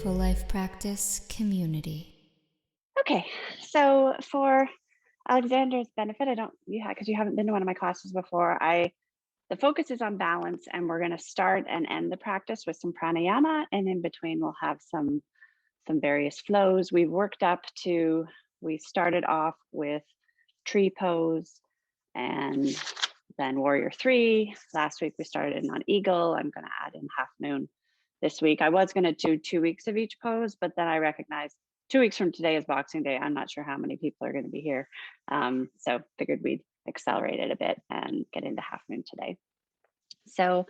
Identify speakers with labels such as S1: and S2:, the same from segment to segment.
S1: Mindful Life Practice Community.
S2: Okay, so for Alexander's benefit, because you haven't been to one of my classes before, the focus is on balance, and we're going to start and end the practice with some pranayama, and in between we'll have some various flows. We started off with tree pose, and then warrior three. Last week we started on eagle. I'm going to add in half moon this week. I was going to do 2 weeks of each pose, but then I recognized 2 weeks from today is Boxing Day. I'm not sure how many people are going to be here. So figured we'd accelerate it a bit and get into half moon today. So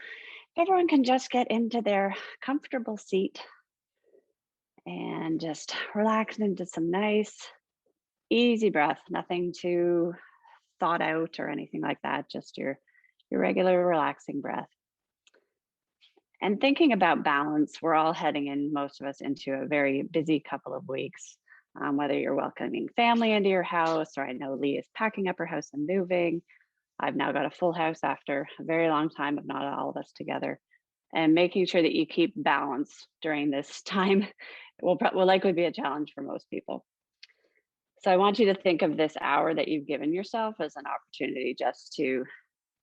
S2: if everyone can just get into their comfortable seat and just relax into some nice, easy breath, nothing too thought out or anything like that, just your regular relaxing breath. And thinking about balance, we're all heading in, most of us, into a very busy couple of weeks. Whether you're welcoming family into your house, or I know Lee is packing up her house and moving. I've now got a full house after a very long time of not all of us together. And making sure that you keep balance during this time will likely be a challenge for most people. So I want you to think of this hour that you've given yourself as an opportunity just to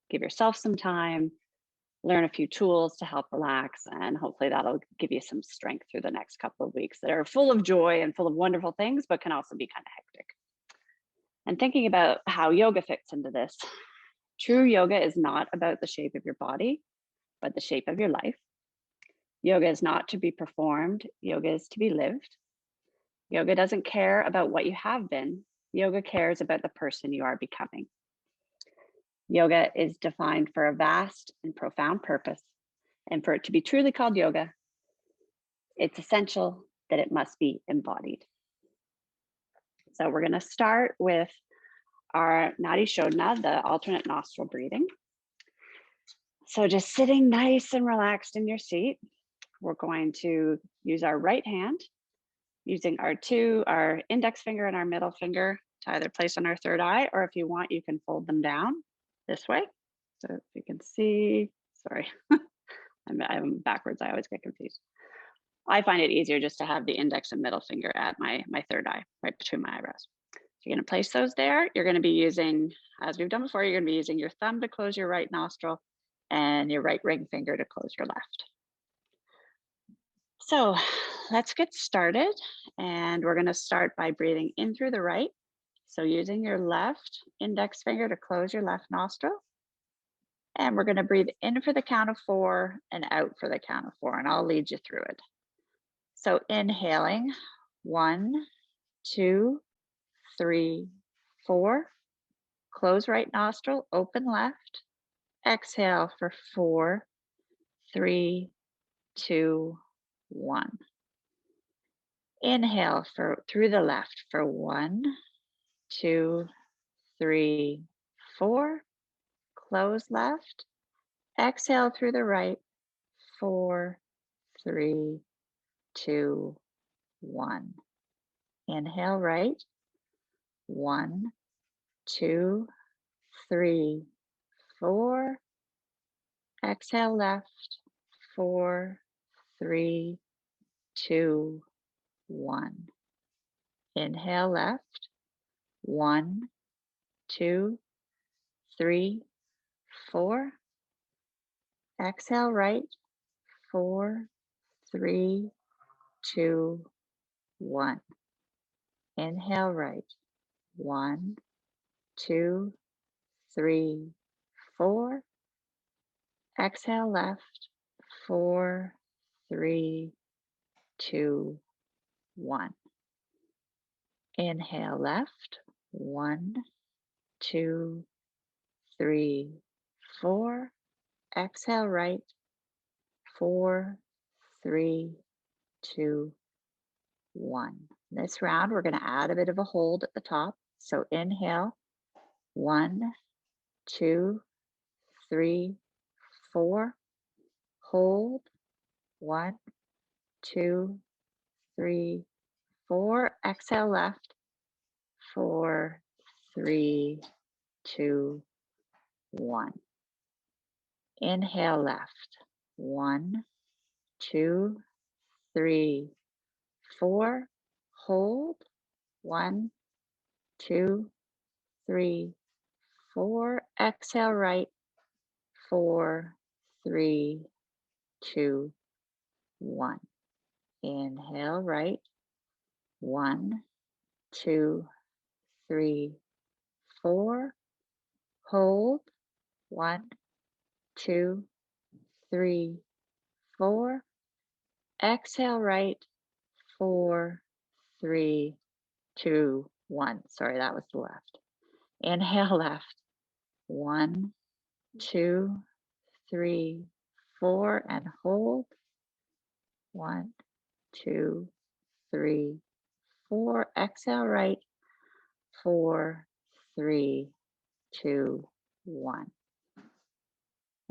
S2: give yourself some time, learn a few tools to help relax, and hopefully that'll give you some strength through the next couple of weeks that are full of joy and full of wonderful things, but can also be kind of hectic. And thinking about how yoga fits into this, true yoga is not about the shape of your body, but the shape of your life. Yoga is not to be performed, yoga is to be lived. Yoga doesn't care about what you have been, yoga cares about the person you are becoming. Yoga is defined for a vast and profound purpose. And for it to be truly called yoga, it's essential that it must be embodied. So we're going to start with our Nadi Shodhana, the alternate nostril breathing. So just sitting nice and relaxed in your seat, we're going to use our right hand, using our index finger and our middle finger to either place on our third eye, or if you want, you can fold them down this way. So if you can see, sorry, I'm backwards. I always get confused. I find it easier just to have the index and middle finger at my third eye, right between my eyebrows. So you're going to place those there. You're going to be using, as we've done before, you're going to be using your thumb to close your right nostril and your right ring finger to close your left. So let's get started. And we're going to start by breathing in through the right. So using your left index finger to close your left nostril. And we're going to breathe in for the count of 4 and out for the count of 4. And I'll lead you through it. So inhaling, 1, 2, 3, 4. Close right nostril, open left. Exhale for 4, 3, 2, 1. Inhale through the left for 1, 2, 3, 4. Close left. Exhale through the right. 4, 3, 2, 1. Inhale right. 1, 2, 3, 4. Exhale left. 4, 3, 2, 1. Inhale left. 1, 2, 3, 4. Exhale right. 4, 3, 2, 1. Inhale right. 1, 2, 3, 4. Exhale left. 4, 3, 2, 1. Inhale left. 1, 2, 3, 4. Exhale right. 4, 3, 2, 1. This round, we're going to add a bit of a hold at the top. So inhale, 1, 2, 3, 4. Hold, 1, 2, 3, 4. Exhale left, 4, 3, 2, 1. Inhale left, 1, 2, 3,
S3: 4, hold, 1, 2, 3, 4, exhale right, 4, 3, 2, 1. Inhale right, 1, 2, 3, 4, hold, 1, 2, 3, 4, exhale right, 4, 3, 2, 1. Sorry, that was the left. Inhale left, 1, 2, 3, 4, and hold, 1, 2, 3, 4, exhale right, 4, 3, 2, 1.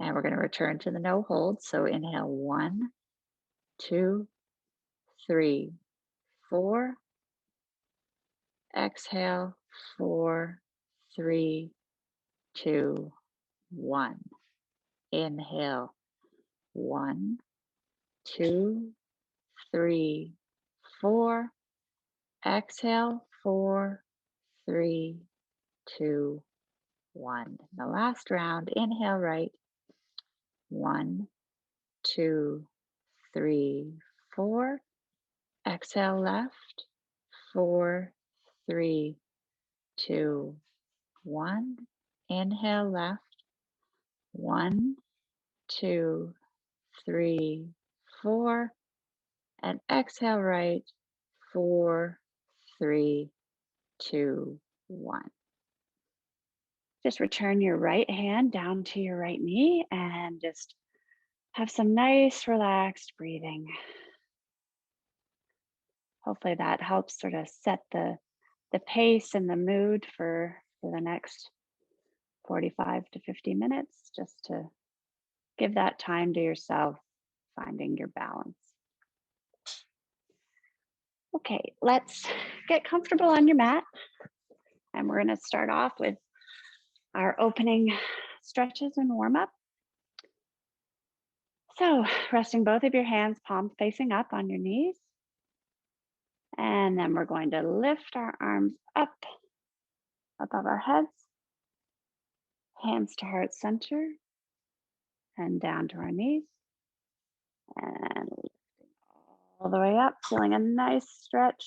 S3: And we're going to return to the no hold. So inhale 1, 2, 3, 4. Exhale 4, 3, 2, 1. Inhale 1, 2, 3, 4. Exhale 4, 3, 2, 1. The last round, inhale right, 1, 2, 3, 4. Exhale left, 4, 3, 2, 1. Inhale left, 1, 2, 3, 4. And exhale right, 4, 3, 2, 1. Just return your right hand down to your right knee and just have some nice relaxed breathing. Hopefully that helps sort of set the pace and the mood for the next 45 to 50 minutes, just to give that time to yourself, finding your balance. Okay, let's get comfortable on your mat. And we're going to start off with our opening stretches and warm up. So resting both of your hands, palms facing up on your knees. And then we're going to lift our arms up above our heads, hands to heart center, and down to our knees. And lifting all the way up, feeling a nice stretch,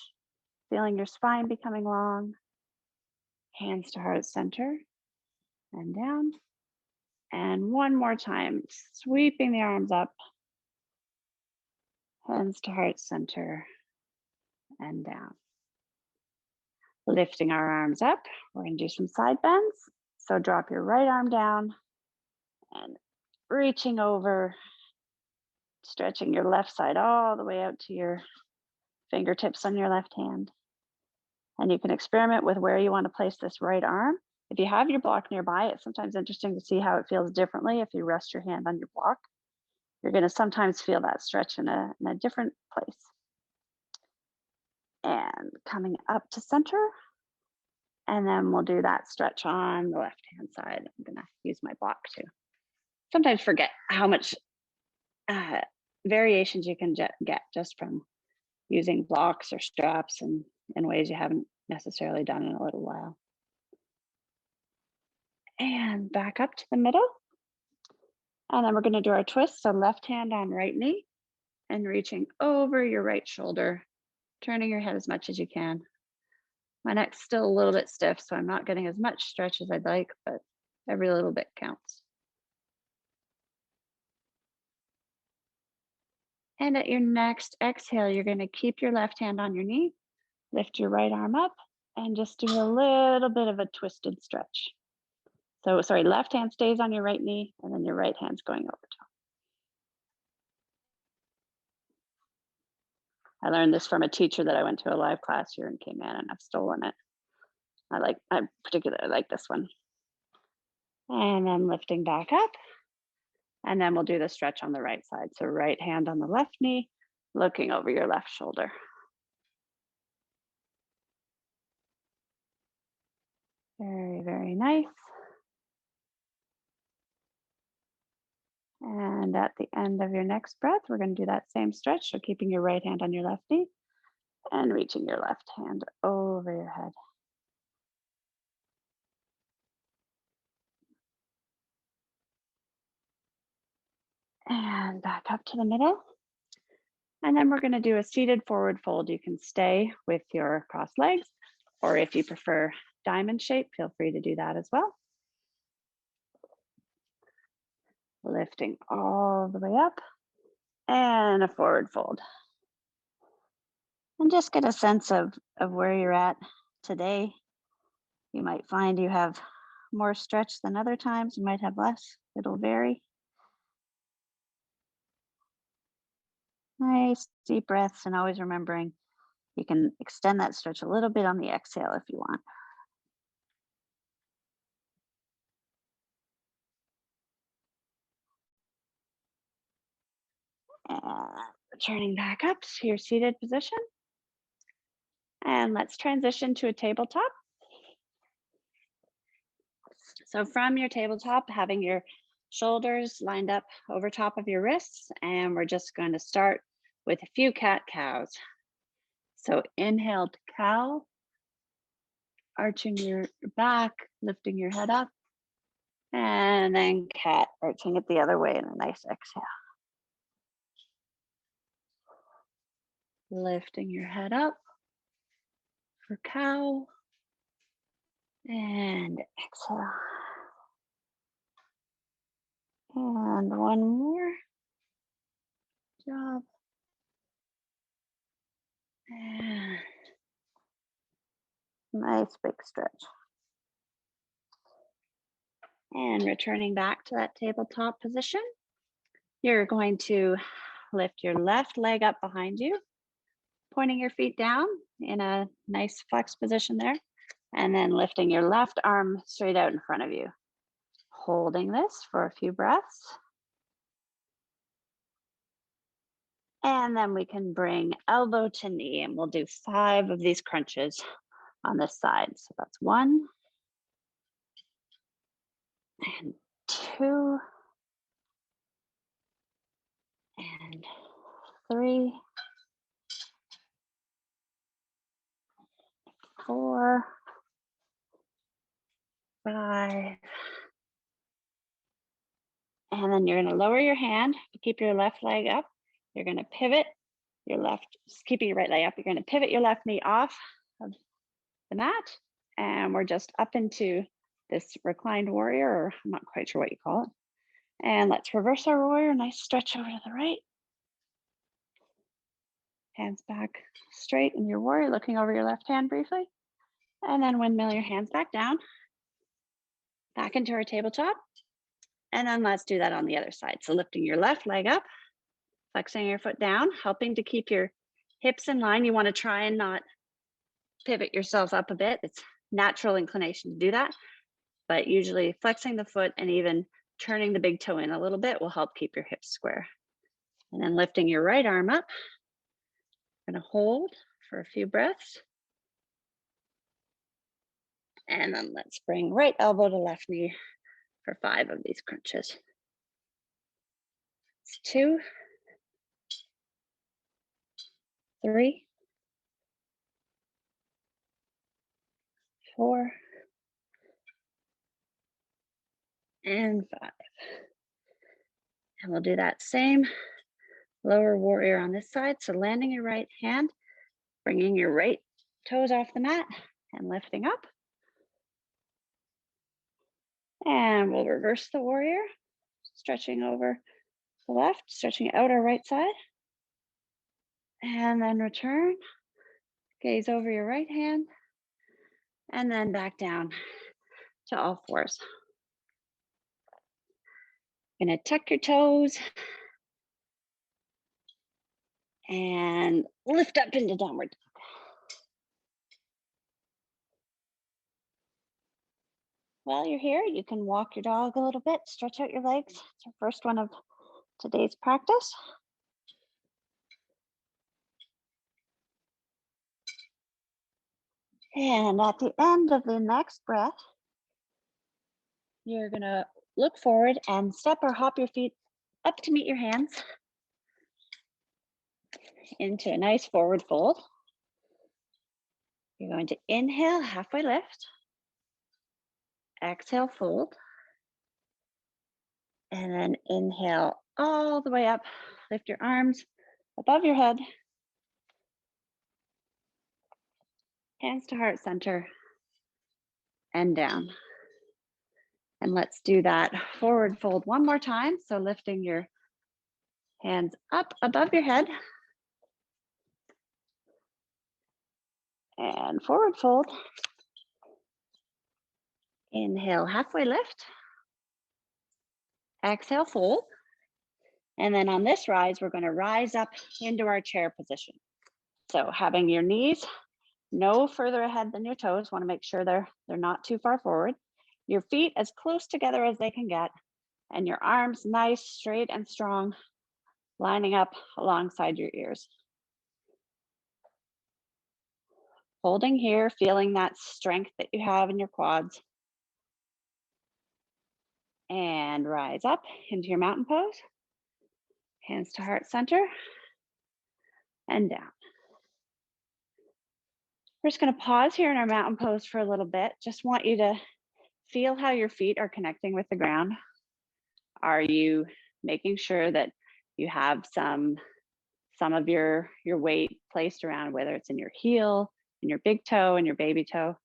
S3: feeling your spine becoming long. Hands to heart center and down. And one more time, sweeping the arms up, hands to heart center and down. Lifting our arms up, we're going to do some side bends. So drop your right arm down and reaching over, stretching your left side all the way out to your fingertips on your left hand. And you can experiment with where you want to place this right arm. If you have your block nearby, it's sometimes interesting to see how it feels differently if you rest your hand on your block. You're going to sometimes feel that stretch in a different place. And coming up to center. And then we'll do that stretch on the left-hand side. I'm going to use my block too. Sometimes forget how much variations you can get just from using blocks or straps and in ways you haven't necessarily done in a little while. And back up to the middle. And then we're going to do our twist. So left hand on right knee and reaching over your right shoulder, turning your head as much as you can. My neck's still a little bit stiff, so I'm not getting as much stretch as I'd like, but every little bit counts. And at your next exhale, you're going to keep your left hand on your knee, lift your right arm up, and just do a little bit of a twisted stretch. So, sorry, left hand stays on your right knee, and then your right hand's going over top. I learned this from a teacher that I went to a live class here in Cayman, and I've stolen it. I particularly like this one. And then lifting back up. And then we'll do the stretch on the right side. So right hand on the left knee, looking over your left shoulder. Very, very nice. And at the end of your next breath, we're going to do that same stretch. So keeping your right hand on your left knee,
S2: And reaching your left hand over your head. And back up to the middle. And then we're going to do a seated forward fold. You can stay with your crossed legs, or if you prefer diamond shape, feel free to do that as well. Lifting all the way up and a forward fold. And just get a sense of where you're at today. You might find you have more stretch than other times. You might have less. It'll vary. Nice deep breaths, and always remembering you can extend that stretch a little bit on the exhale if you want. And returning back up to your seated position. And let's transition to a tabletop. So from your tabletop, having your shoulders lined up over top of your wrists, and we're just going to start with a few cat-cows. So inhale to cow, arching your back, lifting your head up, and then cat, arching it the other way in a nice exhale. Lifting your head up for cow, and exhale. And one more. Job. And nice big stretch. And returning back to that tabletop position, you're going to lift your left leg up behind you, pointing your feet down in a nice flex position there, and then lifting your left arm straight out in front of you. Holding this for a few breaths. And then we can bring elbow to knee, and we'll do 5 of these crunches on this side. So that's 1 and 2 and 3, 4, 5. And then you're going to lower your hand, keep your left leg up. You're going to pivot your left, keeping your right leg up. You're going to pivot your left knee off of the mat. And we're just up into this reclined warrior, or I'm not quite sure what you call it. And let's reverse our warrior. Nice stretch over to the right. Hands back straight in your warrior, looking over your left hand briefly. And then windmill your hands back down, back into our tabletop. And then let's do that on the other side. So lifting your left leg up, flexing your foot down, helping to keep your hips in line. You want to try and not pivot yourself up a bit. It's natural inclination to do that. But usually flexing the foot and even turning the big toe in a little bit will help keep your hips square. And then lifting your right arm up. Going to hold for a few breaths. And then let's bring right elbow to left knee for 5 of these crunches. It's 2, 3, 4, and 5. And we'll do that same lower warrior on this side. So landing your right hand, bringing your right toes off the mat and lifting up. And we'll reverse the warrior, stretching over the left, stretching out our right side. And then return, gaze over your right hand, and then back down to all 4s. Gonna tuck your toes and lift up into downward dog. While you're here, you can walk your dog a little bit, stretch out your legs. It's our first one of today's practice. And at the end of the next breath, you're gonna look forward and step or hop your feet up to meet your hands into a nice forward fold. You're going to inhale, halfway lift. Exhale, fold. And then inhale all the way up. Lift your arms above your head. Hands to heart center and down. And let's do that forward fold one more time. So lifting your hands up above your head. And forward fold. Inhale, halfway lift. Exhale, fold. And then on this rise, we're going to rise up into our chair position. So having your knees no further ahead than your toes. Want to make sure they're not too far forward. Your feet as close together as they can get. And your arms nice, straight and strong, lining up alongside your ears. Holding here, feeling that strength that you have in your quads. And rise up into your mountain pose. Hands to heart center and down. We're just going to pause here in our mountain pose for a little bit. Just want you to feel how your feet are connecting with the ground. Are you making sure that you have some of your weight placed around, whether it's in your heel, in your big toe, and your baby toe?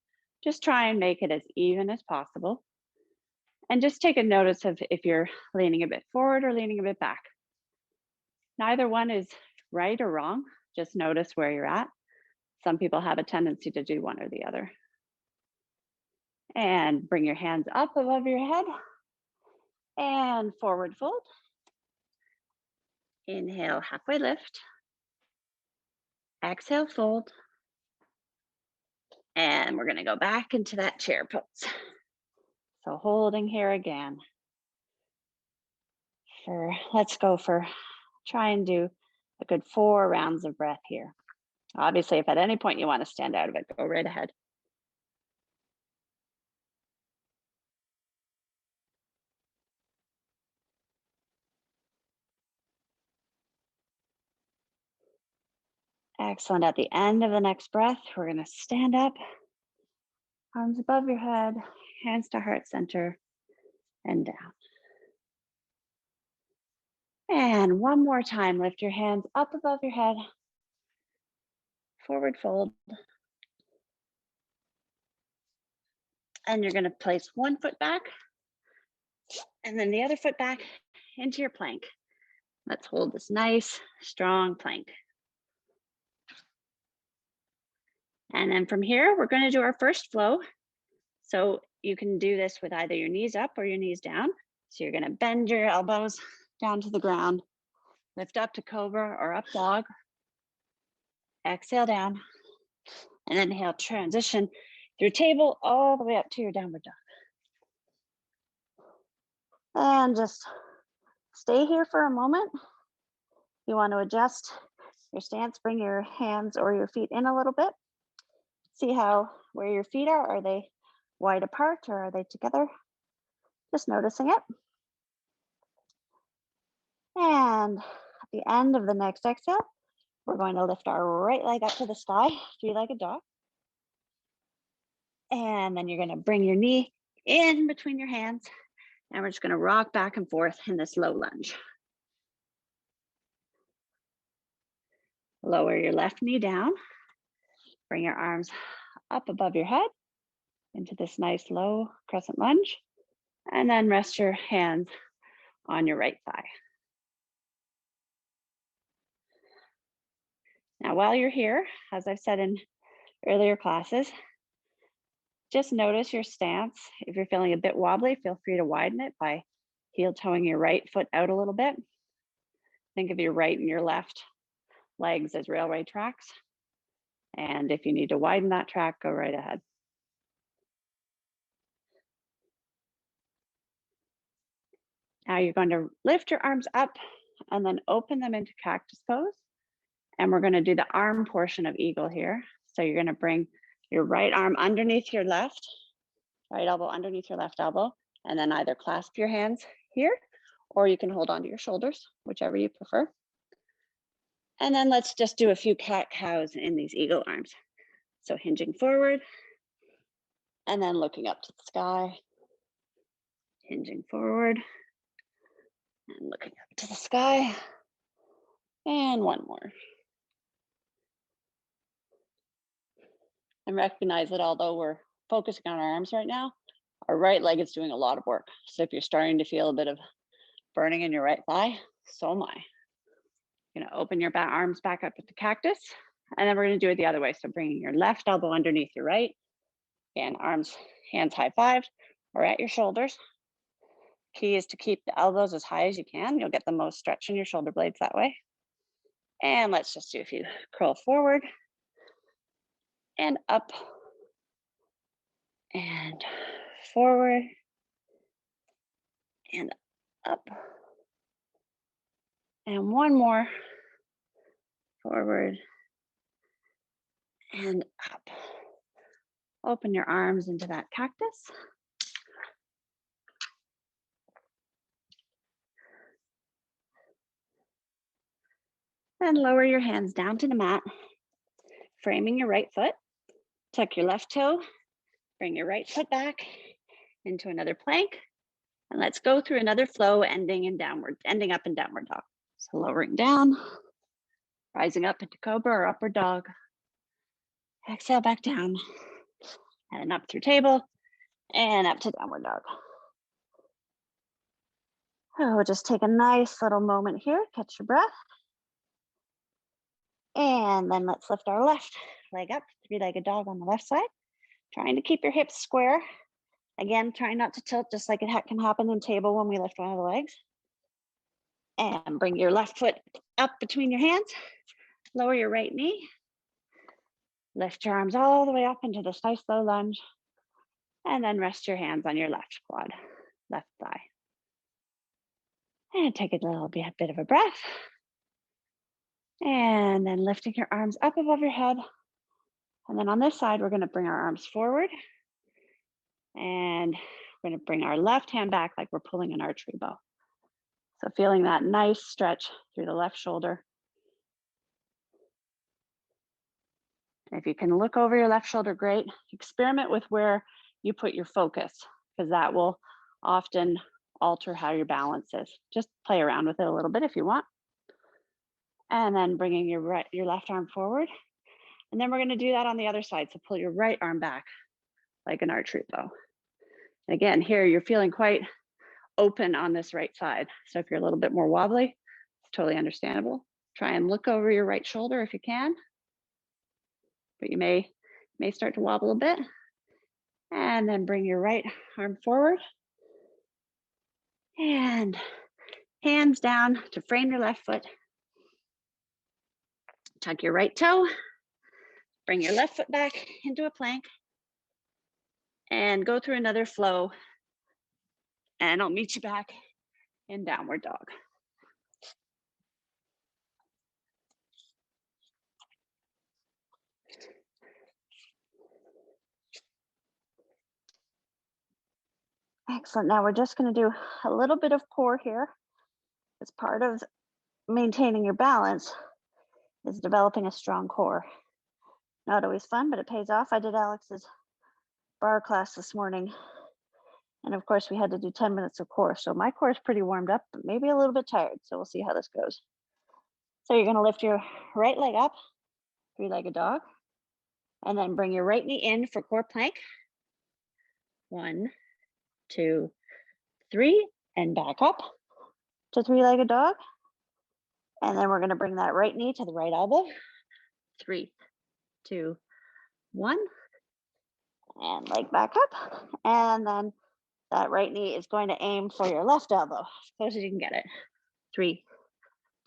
S2: Just try and make it as even as possible. And just take a notice of if you're leaning a bit forward or leaning a bit back. Neither one is right or wrong. Just notice where you're at. Some people have a tendency to do one or the other. And bring your hands up above your head and forward fold. Inhale, halfway lift. Exhale, fold. And we're going to go back into that chair pose. So holding here again. Let's go for, try and do a good 4 rounds of breath here. Obviously, if at any point you want to stand out of it, go right ahead. Excellent. At the end of the next breath, we're going to stand up, arms above your head, hands to heart center and down. And one more time, lift your hands up above your head, forward fold. And you're going to place one foot back and then the other foot back into your plank. Let's hold this nice, strong plank. And then from here, we're going to do our first flow. So you can do this with either your knees up or your knees down. So you're going to bend your elbows down to the ground, lift up to cobra or up dog, exhale down, and then inhale, transition through table all the way up to your downward dog. And just stay here for a moment. You want to adjust your stance, bring your hands or your feet in a little bit. See where your feet are. Are they wide apart or are they together? Just noticing it. And at the end of the next exhale, we're going to lift our right leg up to the sky, 3-legged dog. And then you're going to bring your knee in between your hands. And we're just going to rock back and forth in this low lunge. Lower your left knee down. Bring your arms up above your head into this nice low crescent lunge. And then rest your hands on your right thigh. Now, while you're here, as I've said in earlier classes, just notice your stance. If you're feeling a bit wobbly, feel free to widen it by heel toeing your right foot out a little bit. Think of your right and your left legs as railway tracks. And if you need to widen that track, go right ahead. Now you're going to lift your arms up and then open them into cactus pose. And we're going to do the arm portion of eagle here. So you're going to bring your right arm underneath your left, right elbow underneath your left elbow, and then either clasp your hands here, or you can hold onto your shoulders, whichever you prefer. And then let's just do a few cat cows in these eagle arms. So hinging forward and then looking up to the sky, hinging forward and looking up to the sky. And one more. And recognize that although we're focusing on our arms right now, our right leg is doing a lot of work. So if you're starting to feel a bit of burning in your right thigh, so am I. You're gonna open your arms back up with the cactus, and then we're gonna do it the other way. So bringing your left elbow underneath your right, and arms, hands high-fived or at your shoulders. Key is to keep the elbows as high as you can. You'll get the most stretch in your shoulder blades that way. And let's just do a few curl forward and up and forward and up. And one more, forward and up. Open your arms into that cactus. And lower your hands down to the mat, framing your right foot. Tuck your left toe, bring your right foot back into another plank. And let's go through another flow, ending up in downward dog. So lowering down, rising up into cobra or upward dog. Exhale back down, and then up through table, and up to downward dog. Oh, we'll just take a nice little moment here, catch your breath. And then let's lift our left leg up, three-legged dog on the left side. Trying to keep your hips square. Again, trying not to tilt, just like it can happen in table when we lift one of the legs. And bring your left foot up between your hands. Lower your right knee. Lift your arms all the way up into this nice low lunge. And then rest your hands on your left quad, left thigh. And take a little bit of a breath. And then lifting your arms up above your head. And then on this side, we're going to bring our arms forward. And we're going to bring our left hand back like we're pulling an archery bow. So feeling that nice stretch through the left shoulder. If you can look over your left shoulder, great. Experiment with where you put your focus, because that will often alter how your balance is. Just play around with it a little bit if you want. And then bringing your left arm forward. And then we're going to do that on the other side. So pull your right arm back like an archery bow. And again, here you're feeling quite open on this right side. So if you're a little bit more wobbly, it's totally understandable. Try and look over your right shoulder if you can. But you may start to wobble a bit. And then bring your right arm forward. And hands down to frame your left foot. Tuck your right toe. Bring your left foot back into a plank. And go through another flow. And I'll meet you back in downward dog. Excellent. Now we're just going to do a little bit of core here. As part of maintaining your balance is developing a strong core. Not always fun, but it pays off. I did Alex's bar class this morning. And of course, we had to do 10 minutes of core. So my core is pretty warmed up, but maybe a little bit tired. So we'll see how this goes. So you're going to lift your right leg up, three-legged dog, and then bring your right knee in for core plank. 1, 2, 3, and back up to three-legged dog. And then we're going to bring that right knee to the right elbow. 3, 2, 1, and leg back up. And then that right knee is going to aim for your left elbow, as close as you can get it. 3,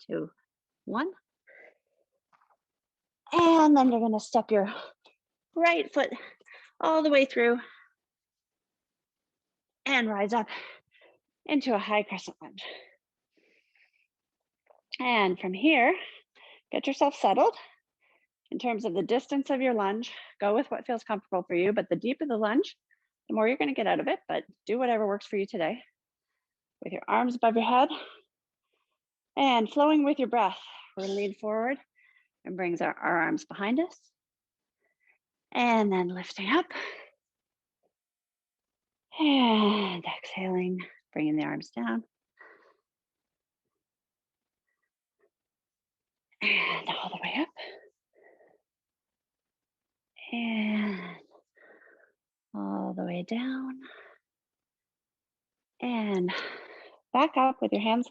S2: 2, 1. And then you're going to step your right foot all the way through and rise up into a high crescent lunge. And from here, get yourself settled. In terms of the distance of your lunge, go with what feels comfortable for you, but the deeper the lunge, the more you're going to get out of it, but do whatever works for you today. With your arms above your head and flowing with your breath, we're going to lean forward and brings our arms behind us. And then lifting up. And exhaling, bringing the arms down. And all the way up. And all the way down. And back up with your hands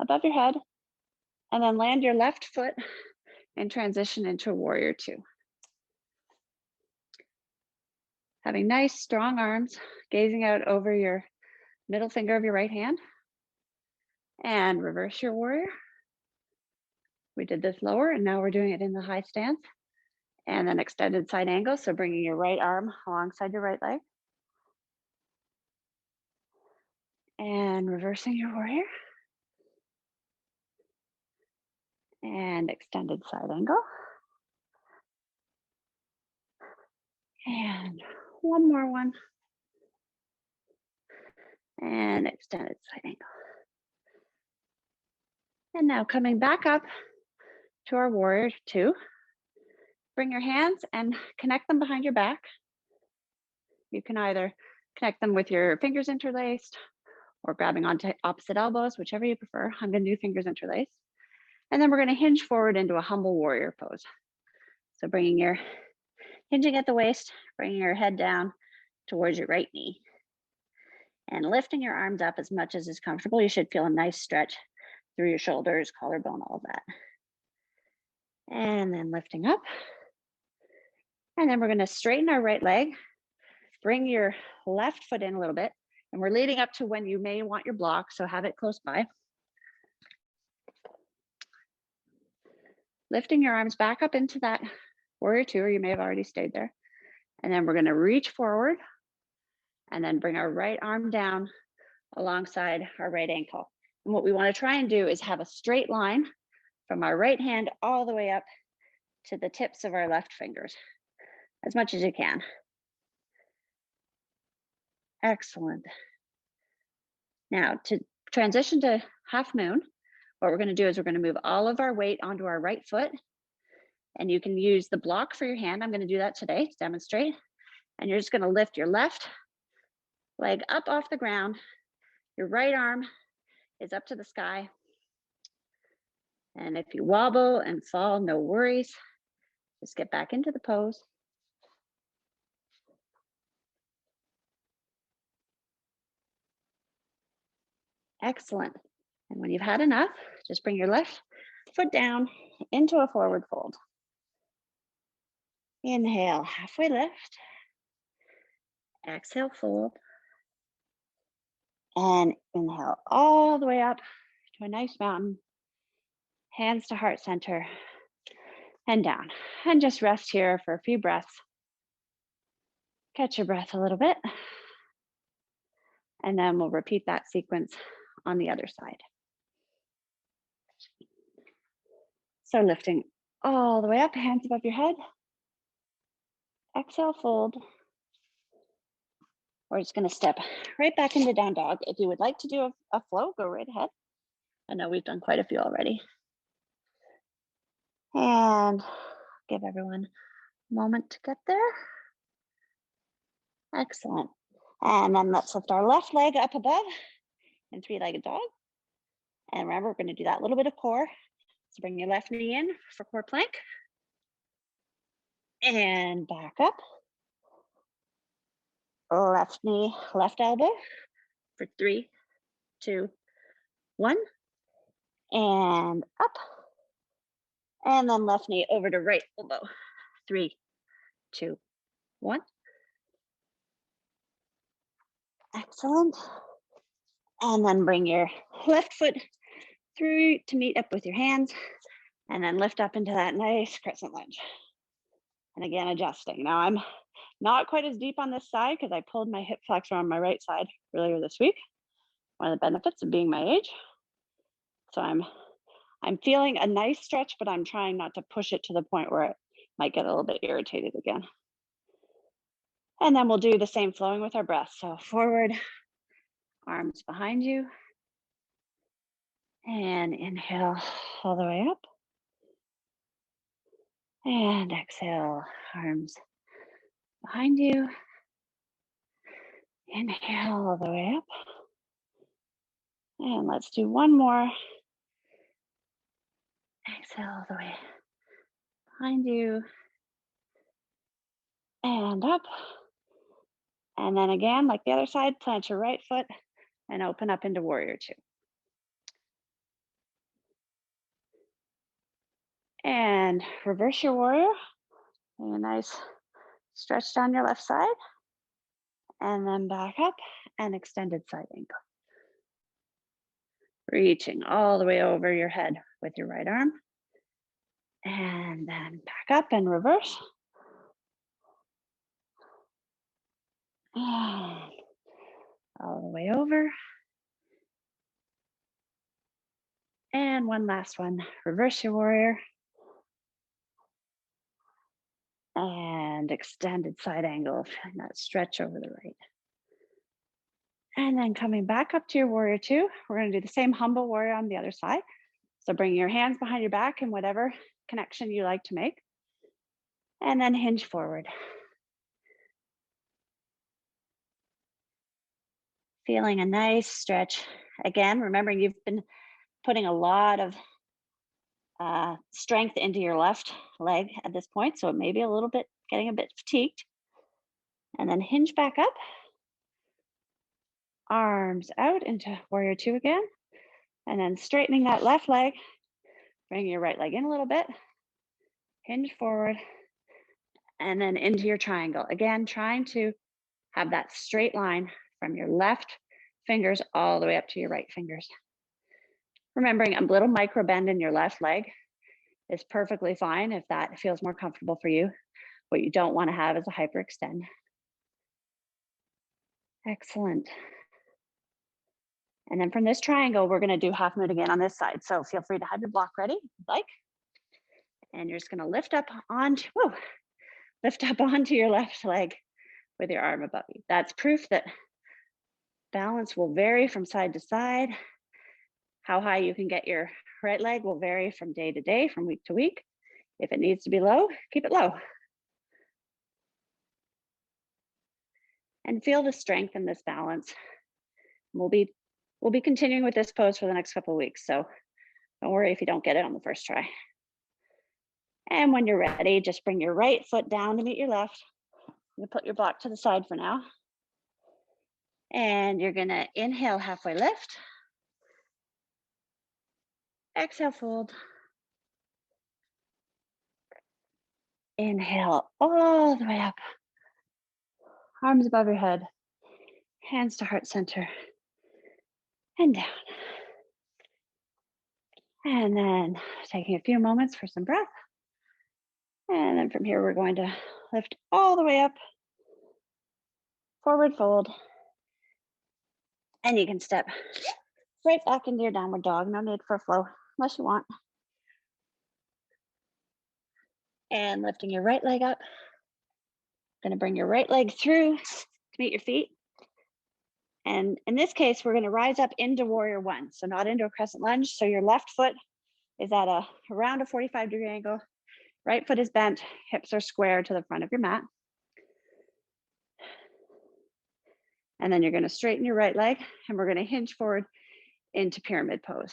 S2: above your head. And then land your left foot and transition into a warrior two. Having nice, strong arms, gazing out over your middle finger of your right hand. And reverse your warrior. We did this lower, and now we're doing it in the high stance. And then extended side angle, so bringing your right arm alongside your right leg. And reversing your warrior. And extended side angle. And one more one. And extended side angle. And now coming back up to our warrior two. Bring your hands and connect them behind your back. You can either connect them with your fingers interlaced or grabbing onto opposite elbows, whichever you prefer. I'm going to do fingers interlaced. And then we're going to hinge forward into a humble warrior pose. So hinging at the waist, bringing your head down towards your right knee. And lifting your arms up as much as is comfortable. You should feel a nice stretch through your shoulders, collarbone, all of that. And then lifting up. And then we're going to straighten our right leg. Bring your left foot in a little bit. And we're leading up to when you may want your block, so have it close by. Lifting your arms back up into that warrior two, or you may have already stayed there. And then we're going to reach forward and then bring our right arm down alongside our right ankle. And what we want to try and do is have a straight line from our right hand all the way up to the tips of our left fingers, as much as you can. Excellent. Now to transition to half moon, what we're going to do is we're going to move all of our weight onto our right foot. And you can use the block for your hand. I'm going to do that today to demonstrate. And you're just going to lift your left leg up off the ground. Your right arm is up to the sky. And if you wobble and fall, no worries. Just get back into the pose. Excellent. And when you've had enough, just bring your left foot down into a forward fold. Inhale, halfway lift. Exhale, fold. And inhale all the way up to a nice mountain. Hands to heart center and down. And just rest here for a few breaths. Catch your breath a little bit. And then we'll repeat that sequence on the other side. So lifting all the way up, hands above your head. Exhale, fold. We're just going to step right back into down dog. If you would like to do a flow, go right ahead. I know we've done quite a few already. And give everyone a moment to get there. Excellent. And then let's lift our left leg up above in three-legged dog. And remember, we're going to do that little bit of core. So bring your left knee in for core plank. And back up. Left knee, left elbow for 3, 2, 1. And up. And then left knee over to right elbow. 3, 2, 1. Excellent. And then bring your left foot through to meet up with your hands. And then lift up into that nice crescent lunge. And again, adjusting. Now I'm not quite as deep on this side because I pulled my hip flexor on my right side earlier this week. One of the benefits of being my age. So I'm feeling a nice stretch, but I'm trying not to push it to the point where it might get a little bit irritated again. And then we'll do the same flowing with our breath. So forward, arms behind you. And inhale all the way up. And exhale, arms behind you. Inhale all the way up. And let's do one more. Exhale all the way behind you. And up. And then again, like the other side, plant your right foot and open up into warrior two. And reverse your warrior. And a nice stretch down your left side. And then back up and extended side angle. Reaching all the way over your head with your right arm. And then back up and reverse. And all the way over. And one last one. Reverse your warrior. And extended side angle, and that stretch over the right. And then coming back up to your warrior two, we're going to do the same humble warrior on the other side. So bring your hands behind your back in whatever connection you like to make. And then hinge forward. Feeling a nice stretch. Again, remembering you've been putting a lot of strength into your left leg at this point, so it may be a little bit, getting a bit fatigued. And then hinge back up. Arms out into warrior two again. And then straightening that left leg. Bring your right leg in a little bit. Hinge forward. And then into your triangle. Again, trying to have that straight line from your left fingers all the way up to your right fingers. Remembering a little micro bend in your left leg is perfectly fine if that feels more comfortable for you. What you don't want to have is a hyperextend. Excellent. And then from this triangle, we're going to do half moon again on this side. So feel free to have your block ready, if you'd like. And you're just going to lift up onto your left leg with your arm above you. That's proof that balance will vary from side to side. How high you can get your right leg will vary from day to day, from week to week. If it needs to be low, keep it low. And feel the strength in this balance. We'll be continuing with this pose for the next couple of weeks, so don't worry if you don't get it on the first try. And when you're ready, just bring your right foot down to meet your left. You put your block to the side for now. And you're gonna inhale, halfway lift. Exhale, fold. Inhale all the way up. Arms above your head. Hands to heart center. And down. And then taking a few moments for some breath. And then from here, we're going to lift all the way up. Forward fold. And you can step right back into your downward dog. No need for flow unless you want. And lifting your right leg up. Gonna bring your right leg through to meet your feet. And in this case, we're gonna rise up into warrior one. So not into a crescent lunge. So your left foot is at around a 45-degree angle. Right foot is bent, hips are square to the front of your mat. And then you're gonna straighten your right leg and we're gonna hinge forward into pyramid pose.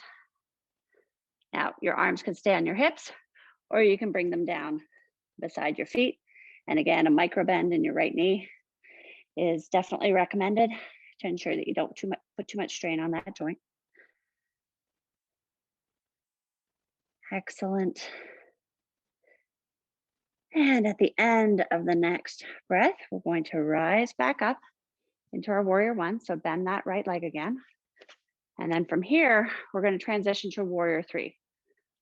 S2: Now, your arms can stay on your hips or you can bring them down beside your feet. And again, a micro bend in your right knee is definitely recommended to ensure that you don't put too much strain on that joint. Excellent. And at the end of the next breath, we're going to rise back up into our warrior one. So bend that right leg again. And then from here, we're going to transition to warrior three,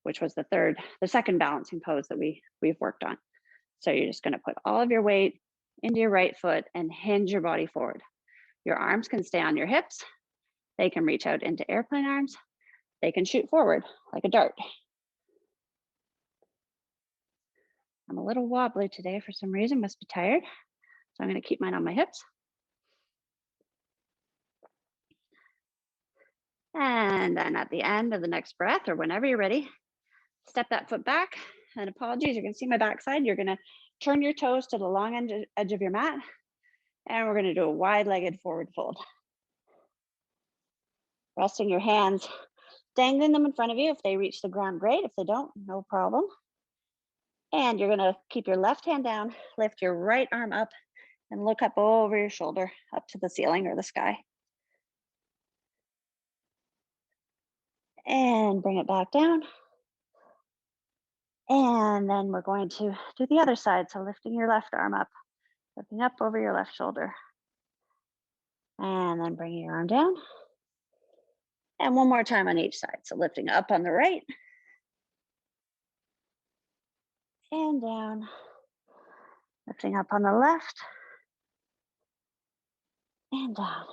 S2: which was the second balancing pose that we've worked on. So you're just going to put all of your weight into your right foot and hinge your body forward. Your arms can stay on your hips. They can reach out into airplane arms. They can shoot forward like a dart. I'm a little wobbly today for some reason, must be tired. So I'm going to keep mine on my hips. And then at the end of the next breath, or whenever you're ready, step that foot back. And apologies, you're going to see my backside. You're going to turn your toes to the long edge of your mat, and we're gonna do a wide-legged forward fold. Resting your hands, dangling them in front of you. If they reach the ground, great. If they don't, no problem. And you're gonna keep your left hand down, lift your right arm up, and look up over your shoulder, up to the ceiling or the sky. And bring it back down. And then we're going to do the other side. So lifting your left arm up, looking up over your left shoulder. And then bringing your arm down. And one more time on each side. So lifting up on the right. And down. Lifting up on the left. And down.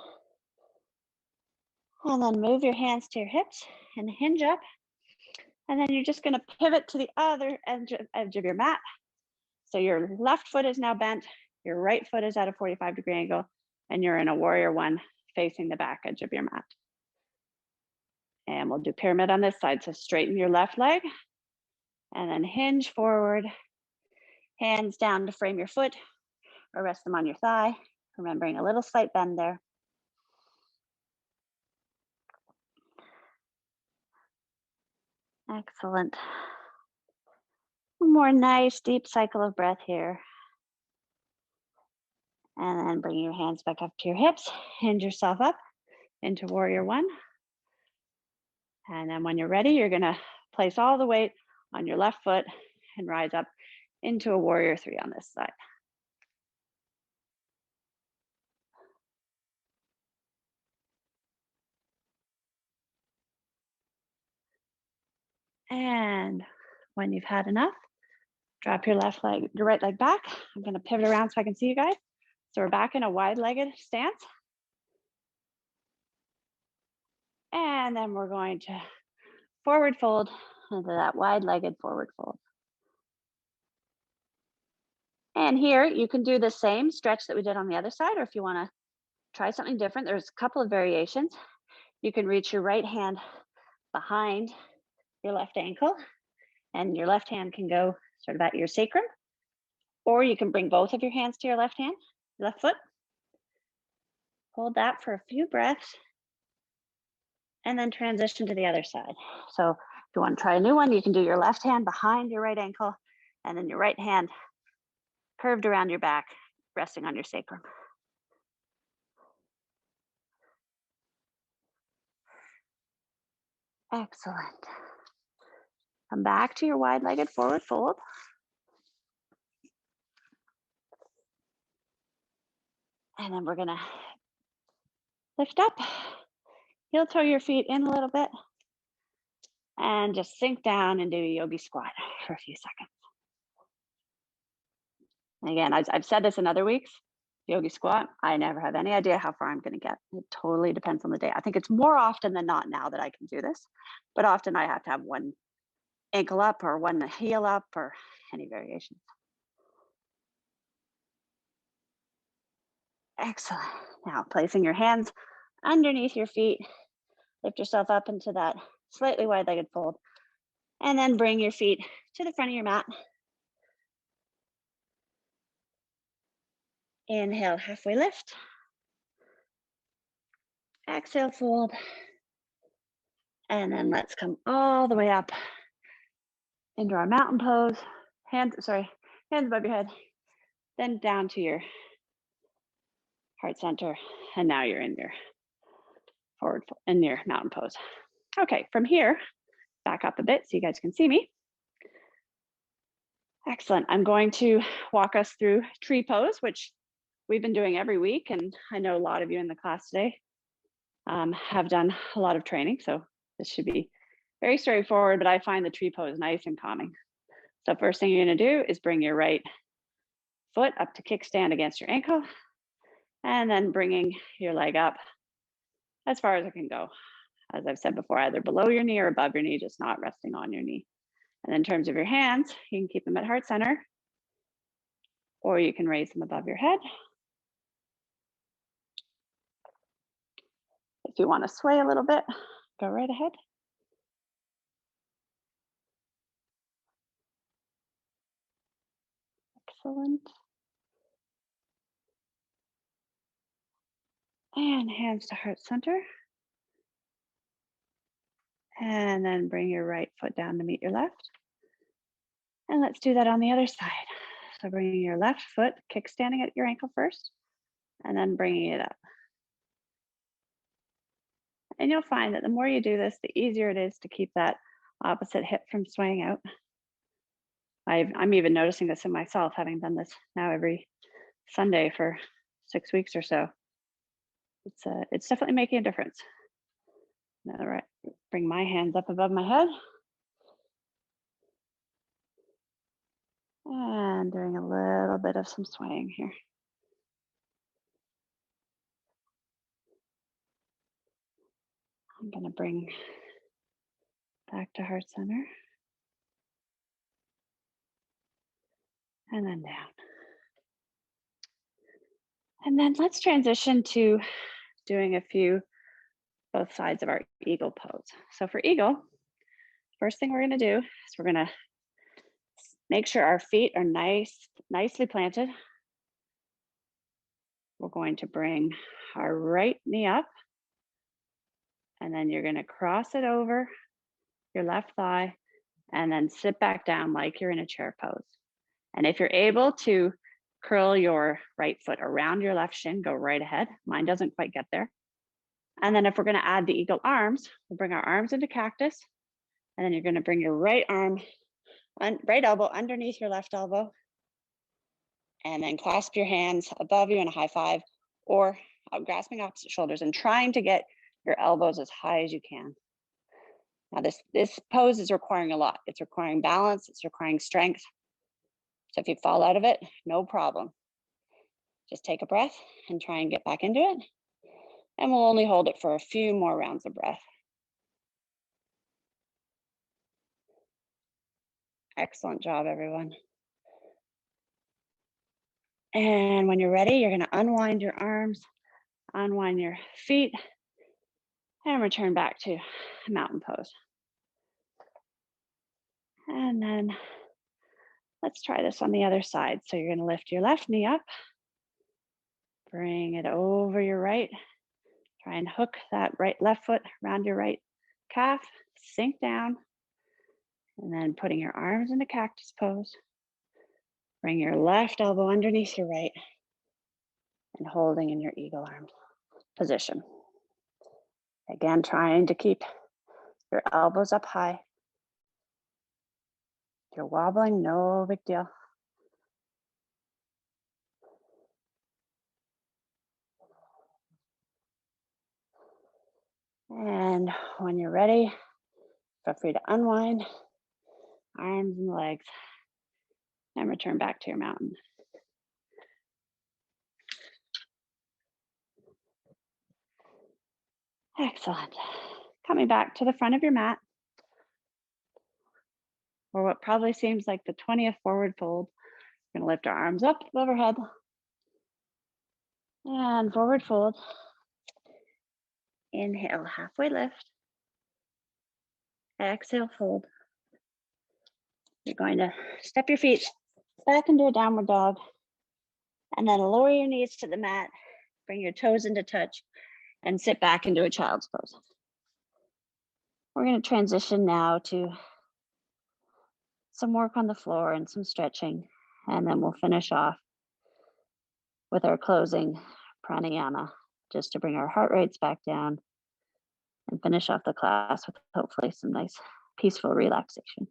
S2: And then move your hands to your hips and hinge up. And then you're just going to pivot to the other edge of your mat. So your left foot is now bent, your right foot is at a 45-degree angle, and you're in a warrior one facing the back edge of your mat. And we'll do pyramid on this side. So straighten your left leg and then hinge forward, hands down to frame your foot or rest them on your thigh, remembering a little slight bend there. Excellent. One more nice deep cycle of breath here. And then bring your hands back up to your hips, hinge yourself up into warrior one. And then when you're ready, you're gonna place all the weight on your left foot and rise up into a warrior three on this side. And when you've had enough, drop your right leg back. I'm gonna pivot around so I can see you guys. So we're back in a wide-legged stance. And then we're going to forward fold into that wide-legged forward fold. And here you can do the same stretch that we did on the other side, or if you wanna try something different, there's a couple of variations. You can reach your right hand behind your left ankle, and your left hand can go sort of at your sacrum, or you can bring both of your hands to your left hand, left foot. Hold that for a few breaths, and then transition to the other side. So if you want to try a new one, you can do your left hand behind your right ankle, and then your right hand curved around your back, resting on your sacrum. Excellent. Come back to your wide-legged forward fold. And then we're gonna lift up, heel toe your feet in a little bit, and just sink down and do a yogi squat for a few seconds. And again, I've said this in other weeks, yogi squat, I never have any idea how far I'm gonna get. It totally depends on the day. I think it's more often than not now that I can do this, but often I have to have one ankle up or one heel up or any variations. Excellent. Now placing your hands underneath your feet, lift yourself up into that slightly wide-legged fold, and then bring your feet to the front of your mat. Inhale, halfway lift. Exhale, fold. And then let's come all the way up into our mountain pose. Hands above your head. Then down to your heart center. And now you're in your mountain pose. Okay, from here, back up a bit so you guys can see me. Excellent. I'm going to walk us through tree pose, which we've been doing every week. And I know a lot of you in the class today have done a lot of training. So this should be very straightforward, but I find the tree pose nice and calming. So first thing you're gonna do is bring your right foot up to kickstand against your ankle, and then bringing your leg up as far as it can go. As I've said before, either below your knee or above your knee, just not resting on your knee. And in terms of your hands, you can keep them at heart center, or you can raise them above your head. If you want to sway a little bit, go right ahead. Excellent. And hands to heart center. And then bring your right foot down to meet your left. And let's do that on the other side. So bringing your left foot, kickstanding at your ankle first, and then bringing it up. And you'll find that the more you do this, the easier it is to keep that opposite hip from swaying out. I'm even noticing this in myself, having done this now every Sunday for 6 weeks or so. It's definitely making a difference. Now, right, bring my hands up above my head. And doing a little bit of some swaying here. I'm going to bring back to heart center. And then down. And then let's transition to doing a few both sides of our eagle pose. So for eagle, first thing we're going to do is we're going to make sure our feet are nicely planted. We're going to bring our right knee up, and then you're going to cross it over your left thigh and then sit back down like you're in a chair pose. And if you're able to curl your right foot around your left shin, go right ahead. Mine doesn't quite get there. And then if we're going to add the eagle arms, we'll bring our arms into cactus, and then you're going to bring your right arm, right elbow underneath your left elbow, and then clasp your hands above you in a high five, or grasping opposite shoulders and trying to get your elbows as high as you can. Now this pose is requiring a lot. It's requiring balance, it's requiring strength. So if you fall out of it, no problem. Just take a breath and try and get back into it. And we'll only hold it for a few more rounds of breath. Excellent job, everyone. And when you're ready, you're going to unwind your arms, unwind your feet, and return back to mountain pose. And then let's try this on the other side. So you're going to lift your left knee up, bring it over your right, try and hook that left foot around your right calf, sink down, and then putting your arms into cactus pose. Bring your left elbow underneath your right and holding in your eagle arm position. Again, trying to keep your elbows up high. If you're wobbling, no big deal. And when you're ready, feel free to unwind arms and legs and return back to your mountain. Excellent. Coming back to the front of your mat, or what probably seems like the 20th forward fold. We're going to lift our arms up overhead and forward fold. Inhale, halfway lift. Exhale, fold. You're going to step your feet back into a downward dog, and then lower your knees to the mat, bring your toes into touch, and sit back into a child's pose. We're going to transition now to some work on the floor and some stretching, and then we'll finish off with our closing pranayama, just to bring our heart rates back down and finish off the class with hopefully some nice peaceful relaxation.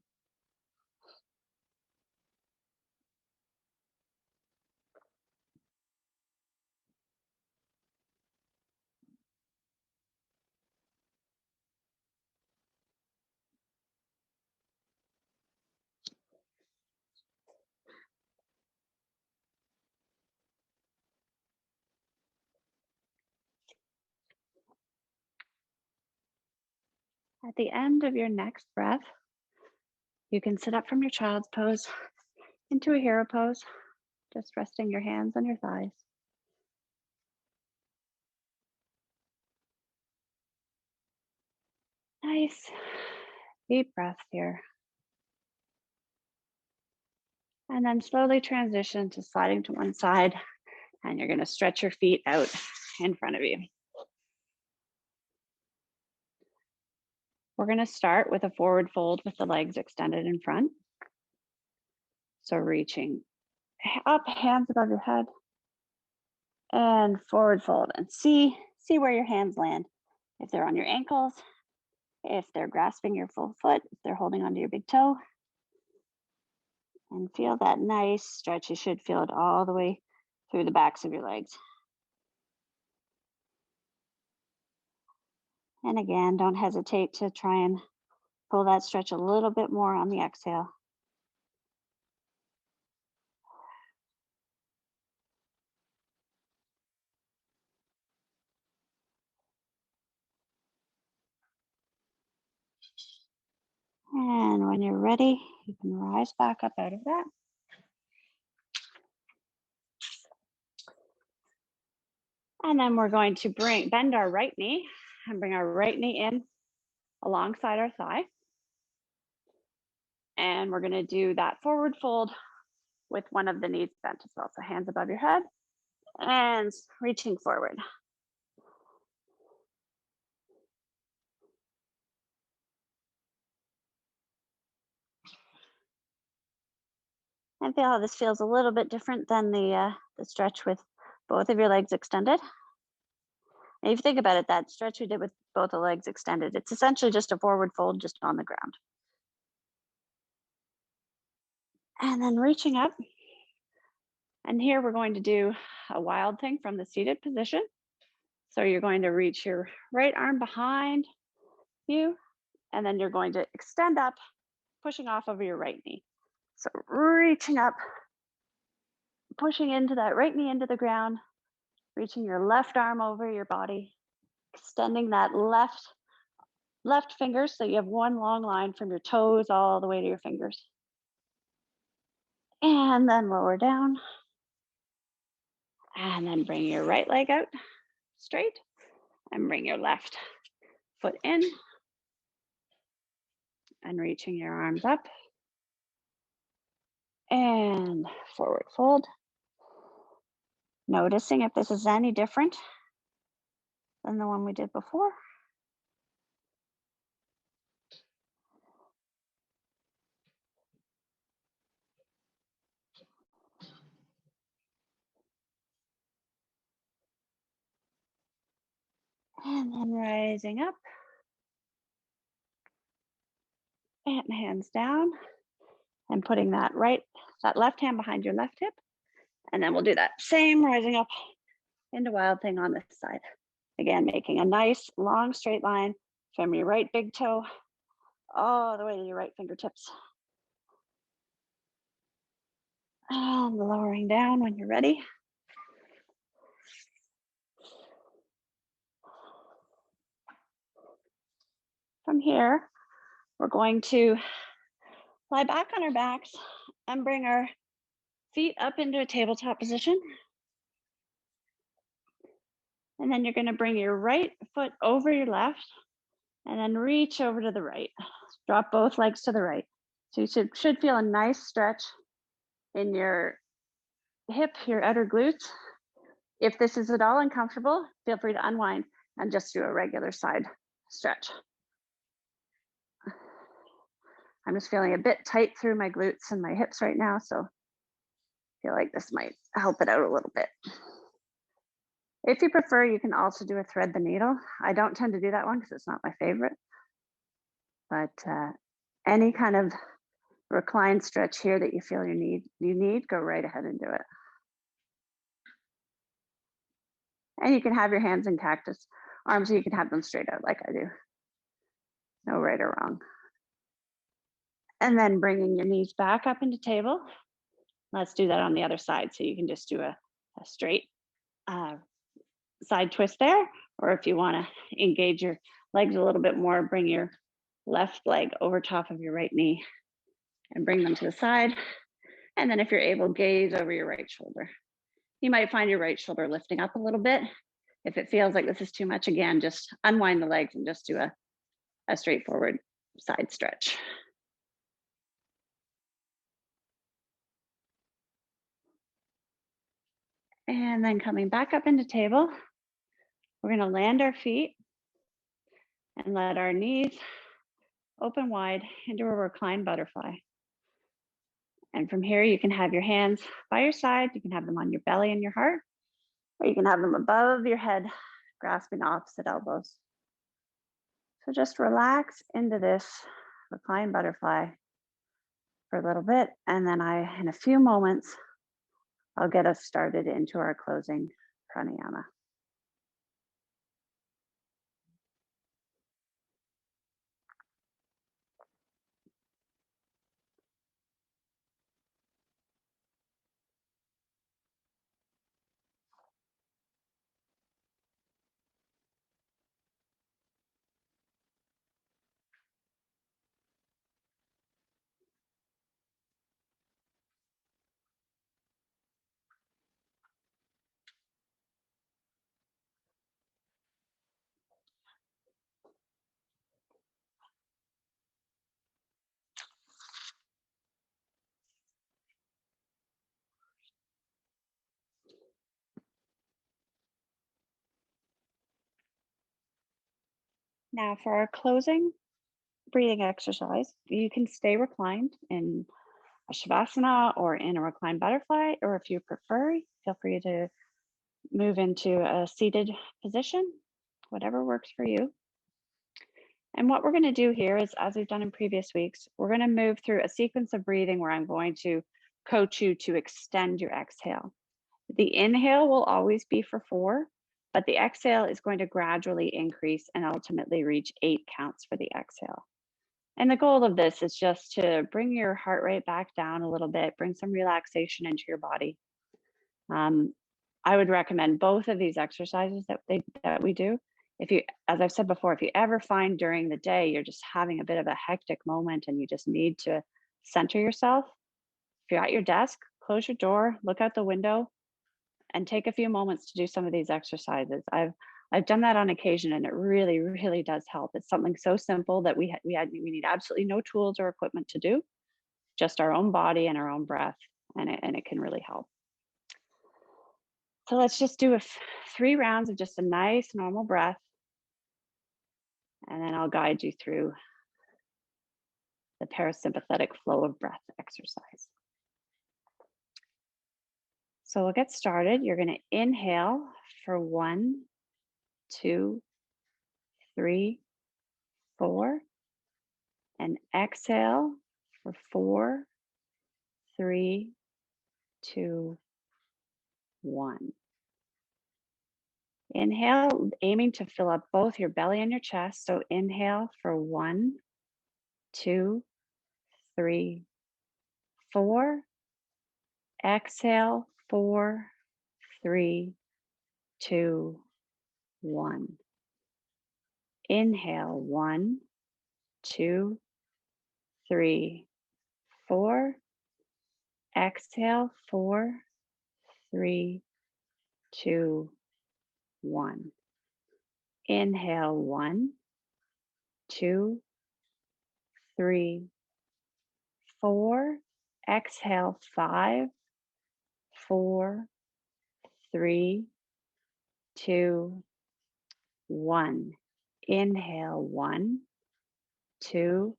S2: At the end of your next breath, you can sit up from your child's pose into a hero pose, just resting your hands on your thighs. Nice deep breath here. And then slowly transition to sliding to one side, and you're going to stretch your feet out in front of you. We're going to start with a forward fold with the legs extended in front. So reaching up, hands above your head, and forward fold, and see where your hands land. If they're on your ankles, if they're grasping your full foot, if they're holding onto your big toe. And feel that nice stretch. You should feel it all the way through the backs of your legs. And again, don't hesitate to try and pull that stretch a little bit more on the exhale. And when you're ready, you can rise back up out of that. And then we're going to bend our right knee and bring our right knee in alongside our thigh. And we're going to do that forward fold with one of the knees bent as well. So hands above your head and reaching forward. And feel how this feels a little bit different than the stretch with both of your legs extended. And if you think about it, that stretch we did with both the legs extended, it's essentially just a forward fold just on the ground. And then reaching up. And here we're going to do a wild thing from the seated position. So you're going to reach your right arm behind you, and then you're going to extend up, pushing off over your right knee. So reaching up, pushing into that right knee into the ground, reaching your left arm over your body, extending that left finger so you have one long line from your toes all the way to your fingers. And then lower down. And then bring your right leg out straight and bring your left foot in and reaching your arms up and forward fold. Noticing if this is any different than the one we did before. And then rising up and hands down and putting that left hand behind your left hip. And then we'll do that same rising up into wild thing on this side. Again, making a nice long straight line from your right big toe all the way to your right fingertips. And lowering down when you're ready. From here, we're going to lie back on our backs and bring our feet up into a tabletop position. And then you're going to bring your right foot over your left and then reach over to the right. Drop both legs to the right. So you should feel a nice stretch in your hip, your outer glutes. If this is at all uncomfortable, feel free to unwind and just do a regular side stretch. I'm just feeling a bit tight through my glutes and my hips right now, so I feel like this might help it out a little bit. If you prefer, you can also do a thread the needle. I don't tend to do that one because it's not my favorite, but any kind of recline stretch here that you feel you need, go right ahead and do it. And you can have your hands in cactus arms, or you can have them straight out like I do. No right or wrong. And then bringing your knees back up into table. Let's do that on the other side. So you can just do a straight side twist there, or if you want to engage your legs a little bit more, bring your left leg over top of your right knee and bring them to the side. And then if you're able, gaze over your right shoulder. You might find your right shoulder lifting up a little bit. If it feels like this is too much, again, just unwind the legs and just do a straightforward side stretch. And then coming back up into table, we're going to land our feet and let our knees open wide into a reclined butterfly. And from here, you can have your hands by your side. You can have them on your belly and your heart, or you can have them above your head, grasping opposite elbows. So just relax into this reclined butterfly for a little bit. And then in a few moments, I'll get us started into our closing pranayama. Now for our closing breathing exercise, you can stay reclined in a shavasana or in a reclined butterfly, or if you prefer, feel free to move into a seated position, whatever works for you. And what we're going to do here is, as we've done in previous weeks, we're going to move through a sequence of breathing where I'm going to coach you to extend your exhale. The inhale will always be for 4, but the exhale is going to gradually increase and ultimately reach 8 counts for the exhale. And the goal of this is just to bring your heart rate back down a little bit, bring some relaxation into your body. I would recommend both of these exercises that we do. If you, as I've said before, if you ever find during the day you're just having a bit of a hectic moment and you just need to center yourself, if you're at your desk, close your door, look out the window, and take a few moments to do some of these exercises. I've done that on occasion, and it really, really does help. It's something so simple that we need absolutely no tools or equipment to do, just our own body and our own breath, and it can really help. So let's just do 3 rounds of just a nice normal breath, and then I'll guide you through the parasympathetic flow of breath exercise. So we'll get started. You're going to inhale for 1, 2, 3, 4, and exhale for 4, 3, 2, 1. Inhale, aiming to fill up both your belly and your chest. So inhale for 1, 2, 3, 4. Exhale, 4, 3, 2, 1. Inhale, 1, 2, 3, 4. Exhale, 4, 3, 2, 1. Inhale, 1, 2, 3, 4. Exhale, 5, 4, 3, 2, 1. Inhale, 1, 2,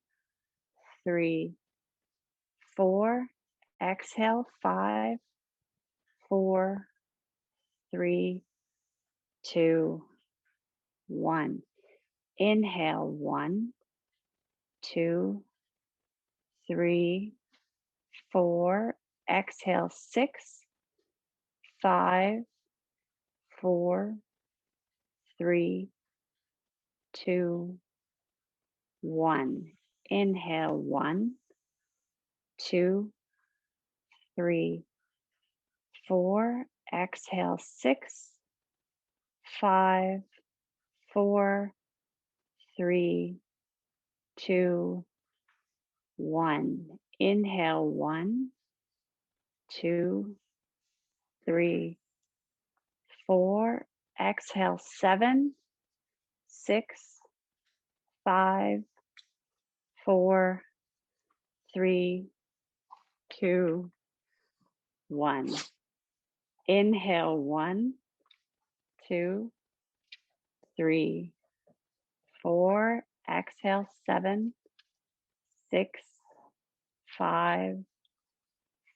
S2: 3, 4. Exhale, 5, 4, 3, 2, 1. Inhale, 1, 2, 3, 4. Exhale, 6, 5, 4, 3, 2, 1. Inhale, 1, 2, 3, 4. Exhale, 6, 5, 4, 3, 2, 1. Inhale, 1, 2, 3, 4. Exhale, 7, 6, 5, 4, 3, 2, 1. Inhale, 1, 2, 3, 4. Exhale, 7, 6, 5,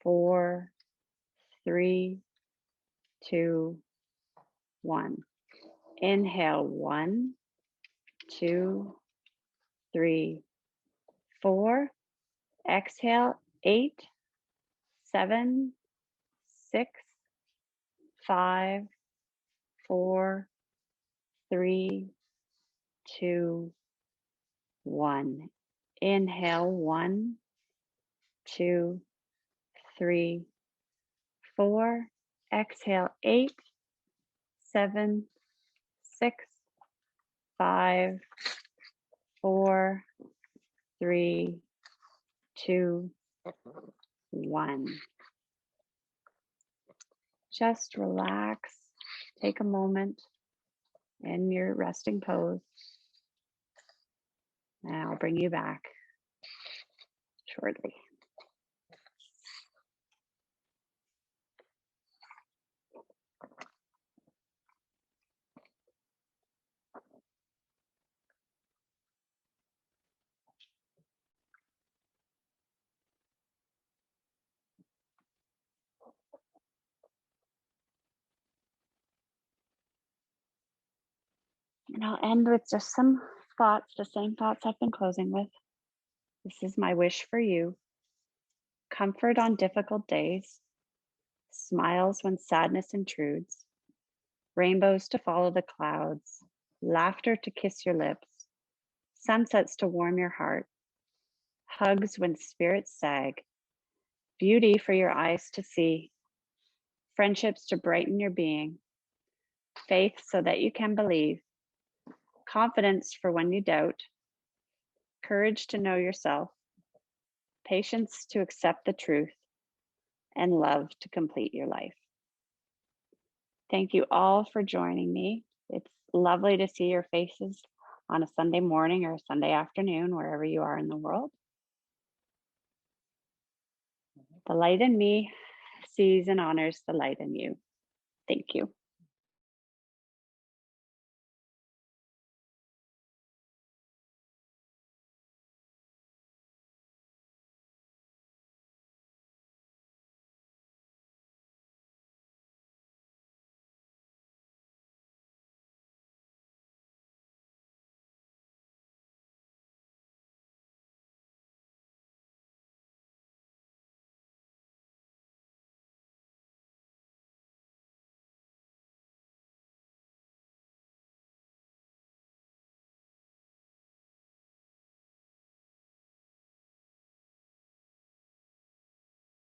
S2: 4, 3, 2, 1. Inhale, 1, 2, 3, 4. Exhale, 8, 7, 6, 5, 4, 3, 2, 1. Inhale, 1, 2, 3, 4. Exhale, 8, 7, 6, 5, 4, 3, 2, 1. Just relax. Take a moment in your resting pose. And I'll bring you back shortly. And I'll end with just some thoughts, the same thoughts I've been closing with. This is my wish for you. Comfort on difficult days, smiles when sadness intrudes, rainbows to follow the clouds, laughter to kiss your lips, sunsets to warm your heart, hugs when spirits sag, beauty for your eyes to see, friendships to brighten your being, faith so that you can believe, confidence for when you doubt, courage to know yourself, patience to accept the truth, and love to complete your life. Thank you all for joining me. It's lovely to see your faces on a Sunday morning or a Sunday afternoon, wherever you are in the world. The light in me sees and honors the light in you. Thank you.